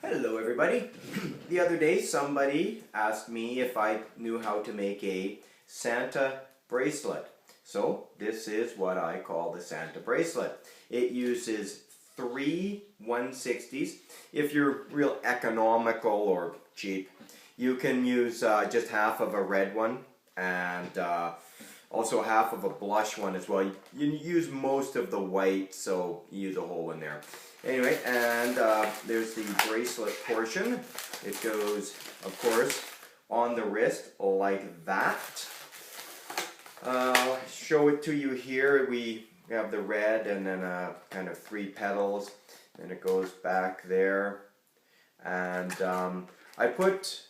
Hello everybody. The other day somebody asked me if I knew how to make a Santa bracelet. So this is what I call the Santa bracelet. It uses 3 1/60s. If you're real economical or cheap, you can use just half of a red one and also half of a blush one as well. You use most of the white, so you use a whole one there. Anyway, and there's the bracelet portion. It goes, of course, on the wrist like that. I'll show it to you here. We have the red and then kind of 3 petals, and it goes back there. And I put,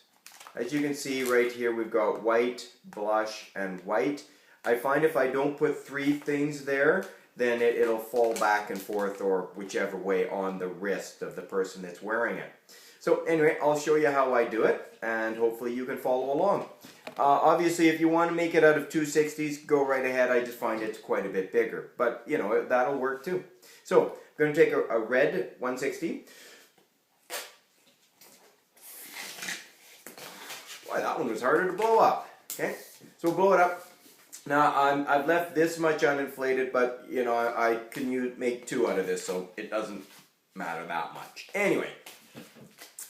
as you can see right here, we've got white, blush, and white. I find if I don't put 3 things there, then it'll fall back and forth or whichever way on the wrist of the person that's wearing it. So anyway, I'll show you how I do it, and hopefully you can follow along. Obviously, if you want to make it out of 2/60s, go right ahead. I just find it's quite a bit bigger, but you know, that'll work too. So I'm going to take a red 1/60. Boy, that one was harder to blow up. Okay, so we'll blow it up. Now, I've left this much uninflated, but, you know, I can make 2 out of this, so it doesn't matter that much. Anyway,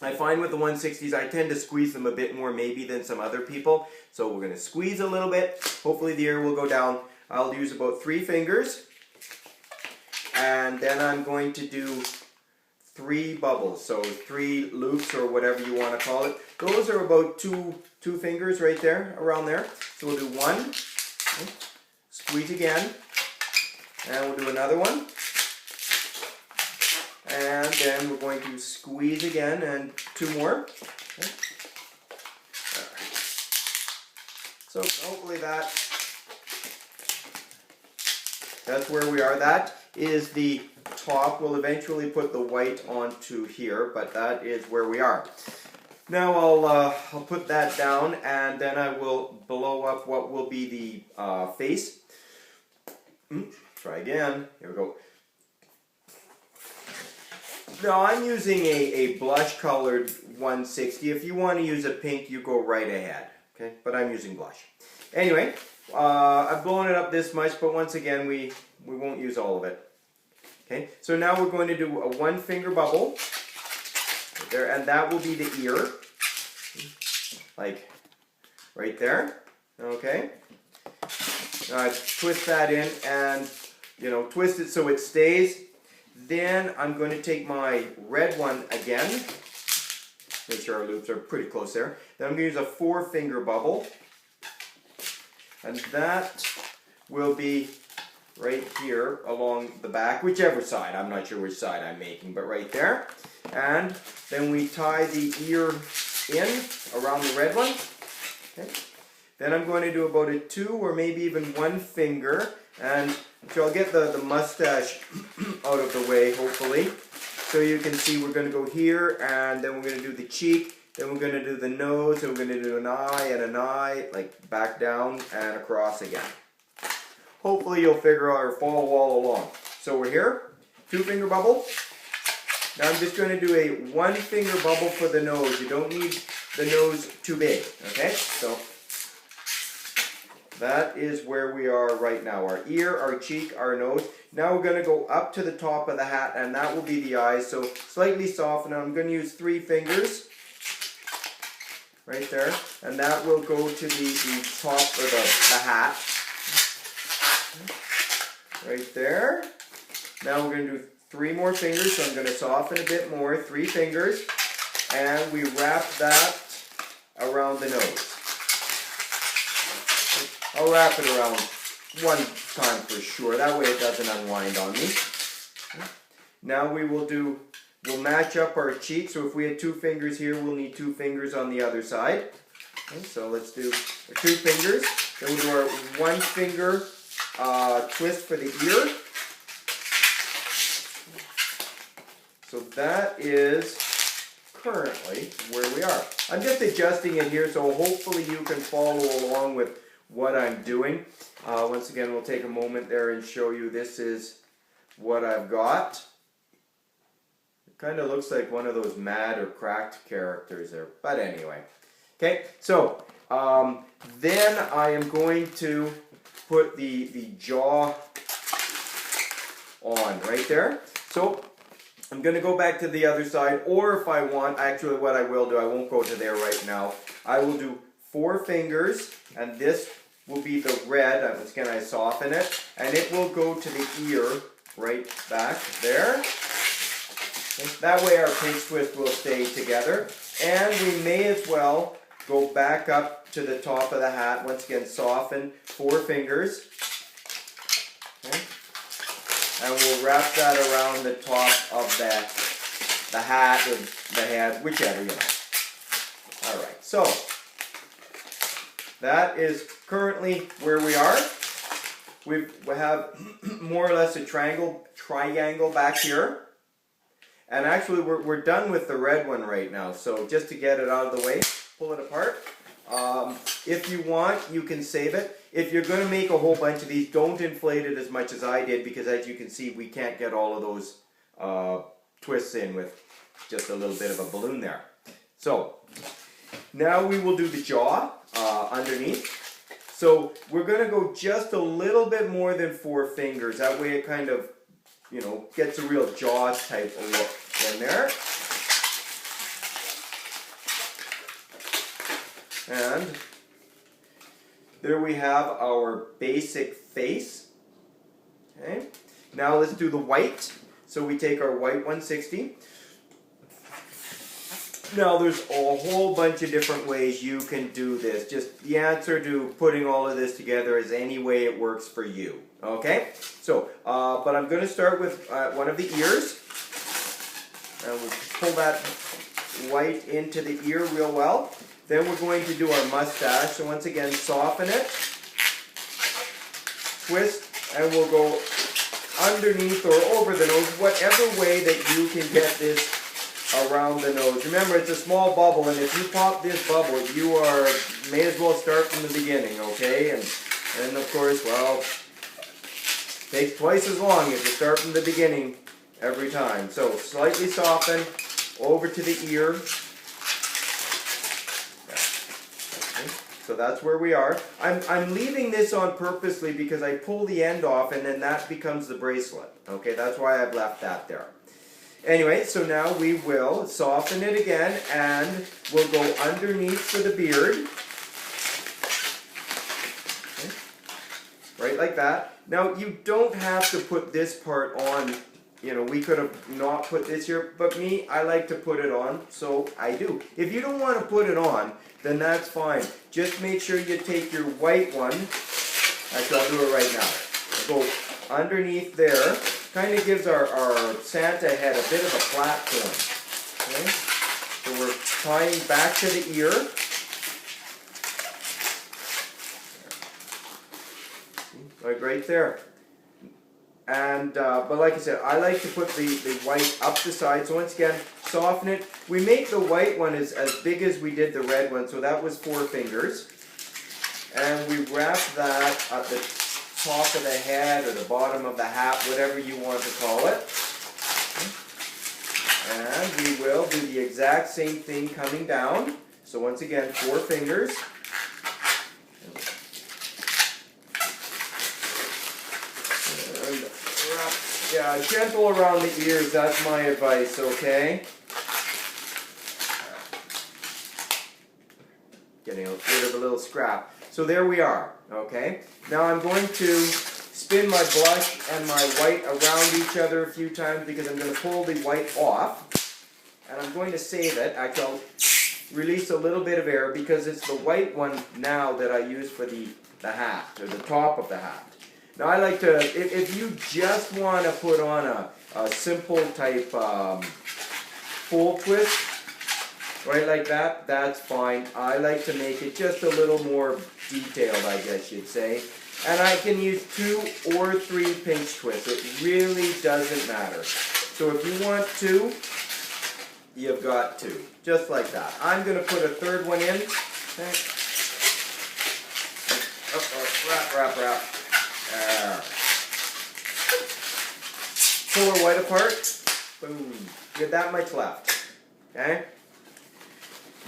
I find with the 1/60s, I tend to squeeze them a bit more maybe than some other people. So we're going to squeeze a little bit. Hopefully the air will go down. I'll use about 3 fingers. And then I'm going to do 3 bubbles, so 3 loops or whatever you want to call it. Those are about two fingers right there, around there. So we'll do 1. Squeeze again, and we'll do another one, and then we're going to squeeze again, and 2 more. Okay. Right. So hopefully that's where we are. That is the top. We'll eventually put the white onto here, but that is where we are. Now I'll put that down, and then I will blow up what will be the face. Try again. Here we go. Now I'm using a blush colored 1/60. If you want to use a pink, you go right ahead. Okay, but I'm using blush. Anyway, I've blown it up this much, but once again we won't use all of it. Okay, so now we're going to do a 1 finger bubble. There, and that will be the ear, like right there. Okay, now I twist that in, and you know, twist it so it stays. Then I'm going to take my red one again. Make sure our loops are pretty close there. Then I'm going to use a 4 finger bubble, and that will be right here along the back, whichever side. I'm not sure which side I'm making, but right there. And then we tie the ear in around the red one. Okay. Then I'm going to do about a 2 or maybe even 1 finger. And so I'll get the mustache out of the way, hopefully. So you can see we're going to go here, and then we're going to do the cheek. Then we're going to do the nose, and we're going to do an eye and an eye, like back down and across again. Hopefully you'll figure out or follow all along. So we're here, 2 finger bubble. Now I'm just going to do a 1 finger bubble for the nose. You don't need the nose too big, okay? So that is where we are right now. Our ear, our cheek, our nose. Now we're going to go up to the top of the hat, and that will be the eyes. So slightly soften. I'm going to use 3 fingers right there, and that will go to the top of the hat. Right there. Now we're going to do 3 more fingers, so I'm going to soften a bit more. 3 fingers, and we wrap that around the nose. I'll wrap it around 1 time for sure. That way it doesn't unwind on me. Now we'll match up our cheek. So if we had 2 fingers here, we'll need 2 fingers on the other side. Okay, so let's do 2 fingers. Then we'll do our 1 finger twist for the ear. So that is currently where we are. I'm just adjusting it here, so hopefully you can follow along with what I'm doing. Once again, we'll take a moment there and show you this is what I've got. Kind of looks like one of those mad or cracked characters there. But anyway. Okay, so then I am going to put the jaw on right there. So I'm going to go back to the other side, or if I want, actually what I will do, I won't go to there right now. I will do 4 fingers, and this will be the red. Once again, I soften it, and it will go to the ear right back there. Okay. That way our pinch twist will stay together, and we may as well go back up to the top of the hat. Once again, soften 4 fingers. Okay. And we'll wrap that around the top of the hat or the head, whichever you like. Alright, so that is currently where we are. We have more or less a triangle back here. And actually we're done with the red one right now. So just to get it out of the way, pull it apart. If you want, you can save it. If you're going to make a whole bunch of these, don't inflate it as much as I did, because as you can see, we can't get all of those twists in with just a little bit of a balloon there. So now we will do the jaw underneath. So we're going to go just a little bit more than 4 fingers. That way it kind of, you know, gets a real jaw type of look in there. And there we have our basic face. Okay. Now let's do the white. So we take our white 160. Now there's a whole bunch of different ways you can do this. Just the answer to putting all of this together is any way it works for you. Okay? So, but I'm going to start with one of the ears. And we'll pull that white into the ear real well. Then we're going to do our mustache. So once again, soften it, twist, and we'll go underneath or over the nose, whatever way that you can get this around the nose. Remember, it's a small bubble, and if you pop this bubble, you may as well start from the beginning, okay? And of course, well, it takes twice as long if you start from the beginning every time. So slightly soften, over to the ear. So that's where we are. I'm leaving this on purposely because I pull the end off and then that becomes the bracelet. Okay, that's why I've left that there. Anyway, so now we will soften it again and we'll go underneath for the beard. Okay. Right like that. Now you don't have to put this part on. You know, we could have not put this here, but me, I like to put it on, so I do. If you don't want to put it on, then that's fine. Just make sure you take your white one. Actually, I'll do it right now. Go underneath there. Kind of gives our Santa head a bit of a platform. Okay? So we're tying back to the ear. Like right there. And, but like I said, I like to put the white up the side. So once again, soften it. We make the white one as big as we did the red one. So that was 4 fingers. And we wrap that at the top of the head or the bottom of the hat, whatever you want to call it. And we will do the exact same thing coming down. So once again, 4 fingers. Yeah, gentle around the ears, that's my advice, okay? Getting rid of a little scrap. So there we are, okay? Now I'm going to spin my blush and my white around each other a few times because I'm going to pull the white off. And I'm going to save it. Actually, I'll release a little bit of air because it's the white one now that I use for the hat, or the top of the hat. Now I like to, if you just want to put on a simple type full twist, right like that, that's fine. I like to make it just a little more detailed, I guess you'd say. And I can use 2 or 3 pinch twists. It really doesn't matter. So if you want 2, you've got 2. Just like that. I'm going to put a 3rd one in. Okay. Wrap. Pull her white apart. Boom. You got that much left. Okay?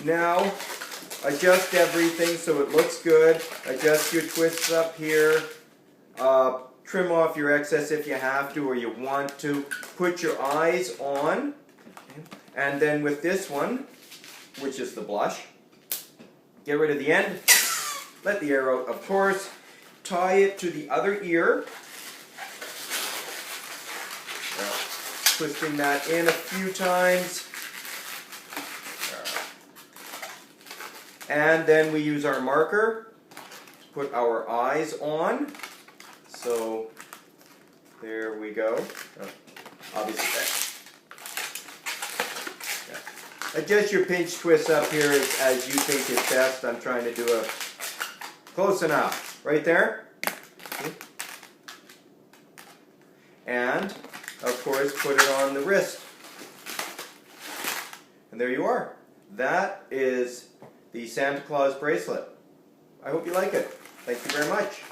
Now, adjust everything so it looks good. Adjust your twists up here. Trim off your excess if you have to or you want to. Put your eyes on. Okay? And then with this one, which is the blush, get rid of the end. Let the air out, of course. Tie it to the other ear. Twisting that in a few times. And then we use our marker to put our eyes on. So, there we go. Obviously, yeah. Adjust your pinch twist up here as you think is best. I'm trying to do a close enough. Right there. Okay. And, of course, put it on the wrist. And there you are. That is the Santa Claus bracelet. I hope you like it. Thank you very much.